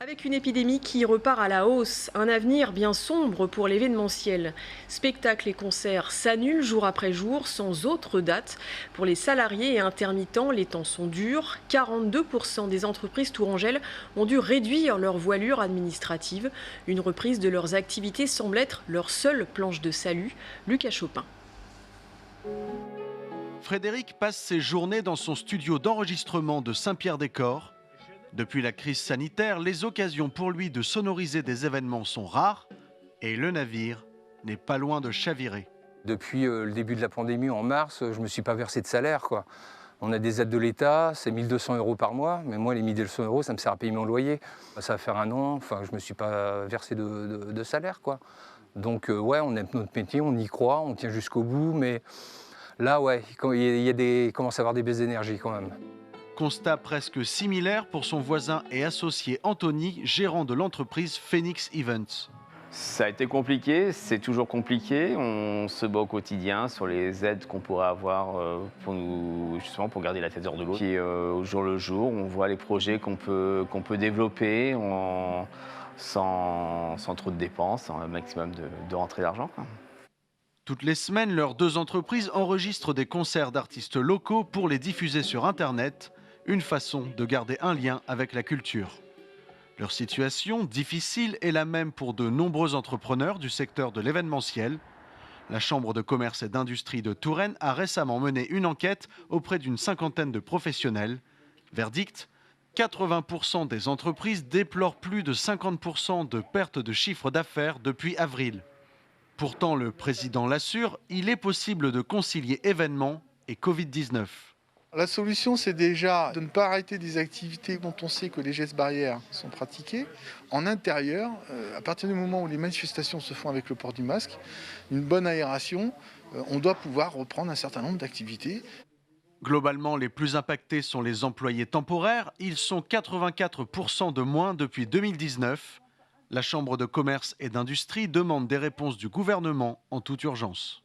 Avec une épidémie qui repart à la hausse, un avenir bien sombre pour l'événementiel. Spectacles et concerts s'annulent jour après jour sans autre date. Pour les salariés et intermittents, les temps sont durs. 42% des entreprises tourangelles ont dû réduire leur voilure administrative. Une reprise de leurs activités semble être leur seule planche de salut. Lucas Chopin. Frédéric passe ses journées dans son studio d'enregistrement de Saint-Pierre-des-Corps. Depuis la crise sanitaire, les occasions pour lui de sonoriser des événements sont rares et le navire n'est pas loin de chavirer. Depuis le début de la pandémie, en mars, je ne me suis pas versé de salaire, quoi. On a des aides de l'État, c'est 1 200 € par mois, mais moi, les 1 200 €, ça me sert à payer mon loyer. Ça va faire un an, je ne me suis pas versé de salaire, quoi. Donc, ouais, on aime notre métier, on y croit, on tient jusqu'au bout, mais là, ouais, il commence à y avoir des baisses d'énergie, quand même. Constat presque similaire pour son voisin et associé Anthony, gérant de l'entreprise Phoenix Events. Ça a été compliqué, c'est toujours compliqué. On se bat au quotidien sur les aides qu'on pourrait avoir justement pour garder la tête hors de l'eau. Puis au jour le jour, on voit les projets qu'on peut développer sans trop de dépenses, un maximum de rentrée d'argent. Toutes les semaines, leurs deux entreprises enregistrent des concerts d'artistes locaux pour les diffuser sur Internet, une façon de garder un lien avec la culture. Leur situation, difficile, est la même pour de nombreux entrepreneurs du secteur de l'événementiel. La Chambre de commerce et d'industrie de Touraine a récemment mené une enquête auprès d'une cinquantaine de professionnels. Verdict : 80% des entreprises déplorent plus de 50% de perte de chiffre d'affaires depuis avril. Pourtant, le président l'assure, il est possible de concilier événements et Covid-19. La solution, c'est déjà de ne pas arrêter des activités dont on sait que les gestes barrières sont pratiqués. En intérieur, à partir du moment où les manifestations se font avec le port du masque, une bonne aération, on doit pouvoir reprendre un certain nombre d'activités. Globalement, les plus impactés sont les employés temporaires. Ils sont 84% de moins depuis 2019. La Chambre de commerce et d'industrie demande des réponses du gouvernement en toute urgence.